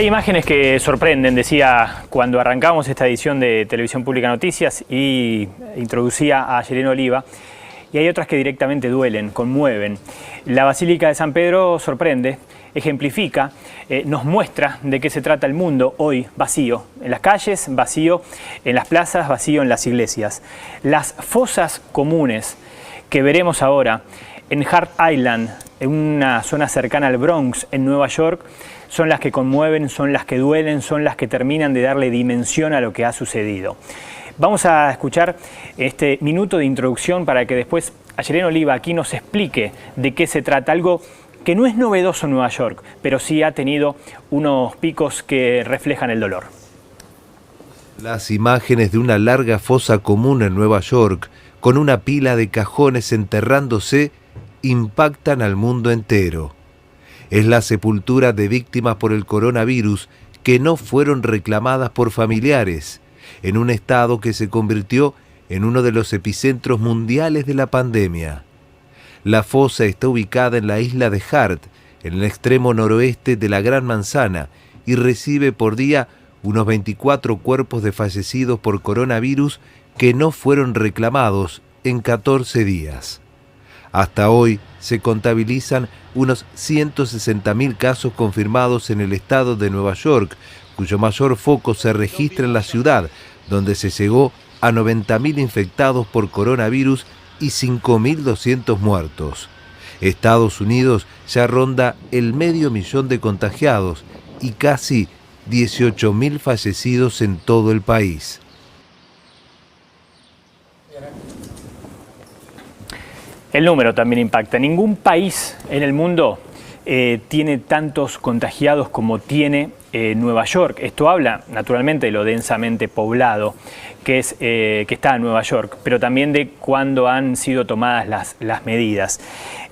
Hay imágenes que sorprenden, decía cuando arrancamos esta edición de Televisión Pública Noticias y introducía a Yelén Oliva, y hay otras que directamente duelen, conmueven. La Basílica de San Pedro sorprende, ejemplifica, nos muestra de qué se trata el mundo hoy vacío. En las calles, vacío, en las plazas, vacío en las iglesias. Las fosas comunes que veremos ahora en Hart Island, en una zona cercana al Bronx, en Nueva York, son las que conmueven, son las que duelen, son las que terminan de darle dimensión a lo que ha sucedido. Vamos a escuchar este minuto de introducción para que después Yelén Oliva aquí nos explique de qué se trata, algo que no es novedoso en Nueva York, pero sí ha tenido unos picos que reflejan el dolor. Las imágenes de una larga fosa común en Nueva York, con una pila de cajones enterrándose, impactan al mundo entero. Es la sepultura de víctimas por el coronavirus que no fueron reclamadas por familiares, en un estado que se convirtió en uno de los epicentros mundiales de la pandemia. La fosa está ubicada en la isla de Hart, en el extremo noroeste de la Gran Manzana, y recibe por día unos 24 cuerpos de fallecidos por coronavirus que no fueron reclamados en 14 días. Hasta hoy se contabilizan unos 160.000 casos confirmados en el estado de Nueva York, cuyo mayor foco se registra en la ciudad, donde se llegó a 90.000 infectados por coronavirus y 5.200 muertos. Estados Unidos ya ronda el 500.000 de contagiados y casi 18.000 fallecidos en todo el país. El número también impacta. Ningún país en el mundo tiene tantos contagiados como tiene Nueva York. Esto habla naturalmente de lo densamente poblado que está en Nueva York, pero también de cuándo han sido tomadas las medidas.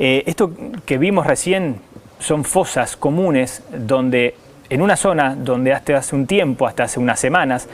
Esto que vimos recién son fosas comunes donde en una zona donde hasta hace un tiempo, hasta hace unas semanas,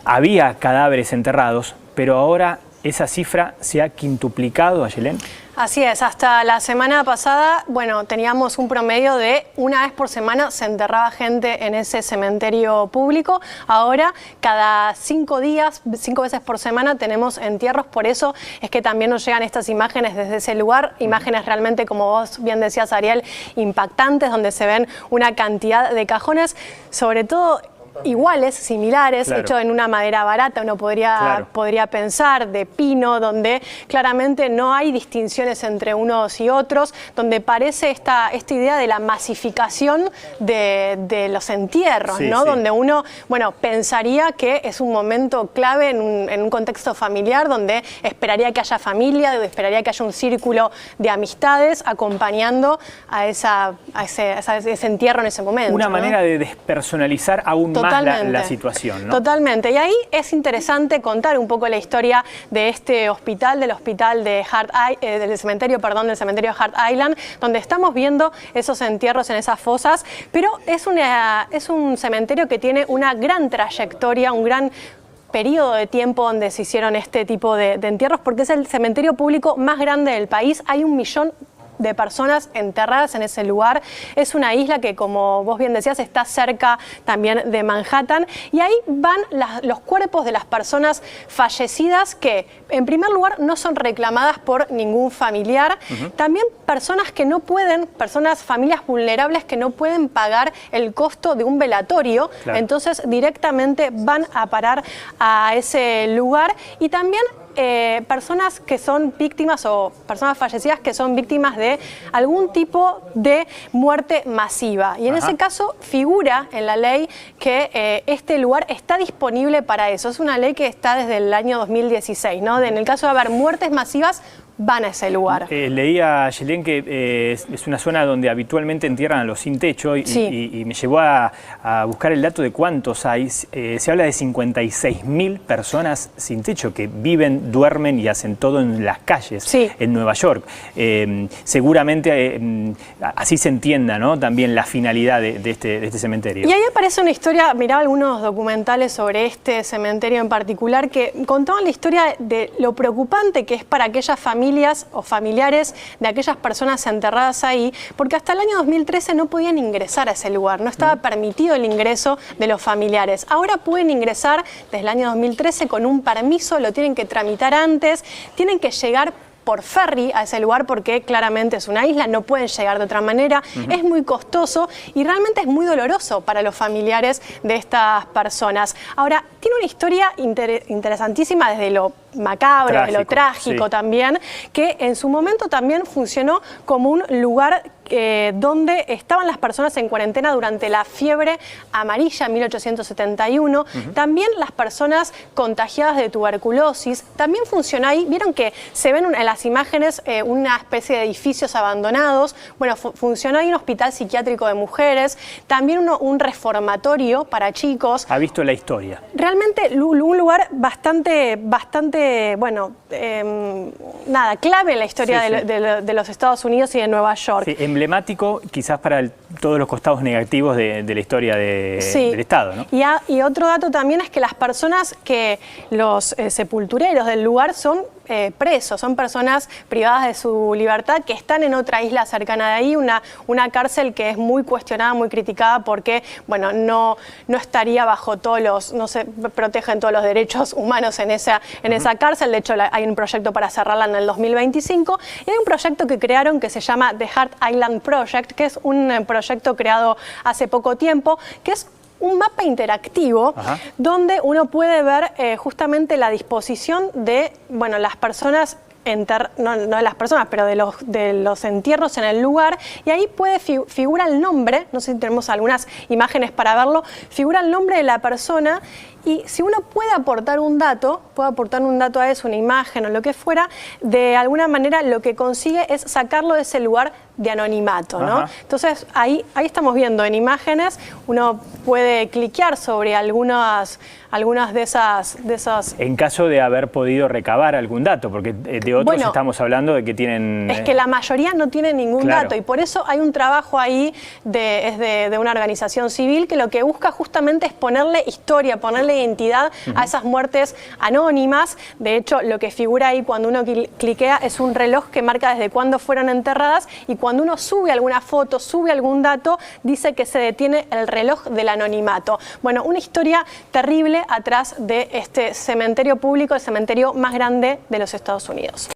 había cadáveres enterrados, pero ahora esa cifra se ha quintuplicado, Yelén. Así es, hasta la semana pasada, bueno, teníamos un promedio de una vez por semana se enterraba gente en ese cementerio público. Ahora, cada 5 días, 5 veces por semana tenemos entierros. Por eso es que también nos llegan estas imágenes desde ese lugar, imágenes realmente, como vos bien decías, Ariel, impactantes, donde se ven una cantidad de cajones, sobre todo iguales, similares, claro, hecho en una madera barata, uno podría pensar, de pino, donde claramente no hay distinciones entre unos y otros, donde parece esta idea de la masificación de los entierros, sí, ¿no? Sí. Donde uno, bueno, pensaría que es un momento clave en un contexto familiar, donde esperaría que haya familia, donde esperaría que haya un círculo de amistades acompañando a ese entierro en ese momento. Una, ¿no?, manera de despersonalizar aún más la situación, ¿no? Totalmente. Y ahí es interesante contar un poco la historia de este hospital, del cementerio de Hart Island, donde estamos viendo esos entierros en esas fosas, pero es un cementerio que tiene una gran trayectoria, un gran periodo de tiempo donde se hicieron este tipo de entierros, porque es el cementerio público más grande del país. Hay 1 millón de personas enterradas en ese lugar. Es una isla que, como vos bien decías, está cerca también de Manhattan, y ahí van los cuerpos de las personas fallecidas que, en primer lugar, no son reclamadas por ningún familiar. También personas que no pueden, familias vulnerables que no pueden pagar el costo de un velatorio, claro, entonces directamente van a parar a ese lugar. Y también personas que son víctimas o personas fallecidas que son víctimas de algún tipo de muerte masiva. Y en ese caso figura en la ley que este lugar está disponible para eso. Es una ley que está desde el año 2016, ¿no? En el caso de haber muertes masivas, van a ese lugar. Leía, Yelén, que es una zona donde habitualmente entierran a los sin techo y me llevó a buscar el dato de cuántos hay. Se habla de 56.000 personas sin techo que viven, duermen y hacen todo en las calles, sí, en Nueva York. Seguramente así se entienda, ¿no?, también la finalidad de este cementerio. Y ahí aparece una historia, miraba algunos documentales sobre este cementerio en particular que contaban la historia de lo preocupante que es para aquellas familias familias o familiares de aquellas personas enterradas ahí, porque hasta el año 2013 no podían ingresar a ese lugar, no estaba permitido el ingreso de los familiares. Ahora pueden ingresar desde el año 2013 con un permiso, lo tienen que tramitar antes, tienen que llegar por ferry a ese lugar porque claramente es una isla, no pueden llegar de otra manera, es muy costoso y realmente es muy doloroso para los familiares de estas personas. Ahora, tiene una historia interesantísima desde lo macabro, de lo trágico también, que en su momento también funcionó como un lugar donde estaban las personas en cuarentena durante la fiebre amarilla en 1871, también las personas contagiadas de tuberculosis, también funcionó ahí, vieron que se ven en las imágenes una especie de edificios abandonados, bueno, funcionó ahí un hospital psiquiátrico de mujeres, también un reformatorio para chicos. Ha visto la historia. Realmente un lugar bastante, bueno, nada, clave en la historia de los Estados Unidos y de Nueva York. Sí, emblemático quizás para todos los costados negativos de la historia del Estado, ¿no? Y otro dato también es que las personas los sepultureros del lugar son presos, son personas privadas de su libertad que están en otra isla cercana de ahí, una cárcel que es muy cuestionada, muy criticada porque, bueno, no estaría bajo no se protegen todos los derechos humanos en esa cárcel. De hecho, hay un proyecto para cerrarla en el 2025 y hay un proyecto que crearon que se llama The Hart Island Project, que es un proyecto creado hace poco tiempo, que es un mapa interactivo donde uno puede ver justamente la disposición de, bueno, las personas, no de las personas, pero de los entierros en el lugar, y ahí figura el nombre, no sé si tenemos algunas imágenes para verlo, figura el nombre de la persona. Y si uno puede aportar un dato a eso, una imagen o lo que fuera, de alguna manera lo que consigue es sacarlo de ese lugar de anonimato, ¿no? Entonces ahí estamos viendo en imágenes, uno puede cliquear sobre algunas de esas... En caso de haber podido recabar algún dato, porque de otros estamos hablando de que tienen... Es que la mayoría no tiene ningún dato y por eso hay un trabajo ahí de una organización civil que lo que busca justamente es ponerle historia, ponerle identidad a esas muertes anónimas. De hecho, lo que figura ahí cuando uno cliquea es un reloj que marca desde cuándo fueron enterradas y cuando uno sube alguna foto, sube algún dato, dice que se detiene el reloj del anonimato. Bueno, una historia terrible atrás de este cementerio público, el cementerio más grande de los Estados Unidos.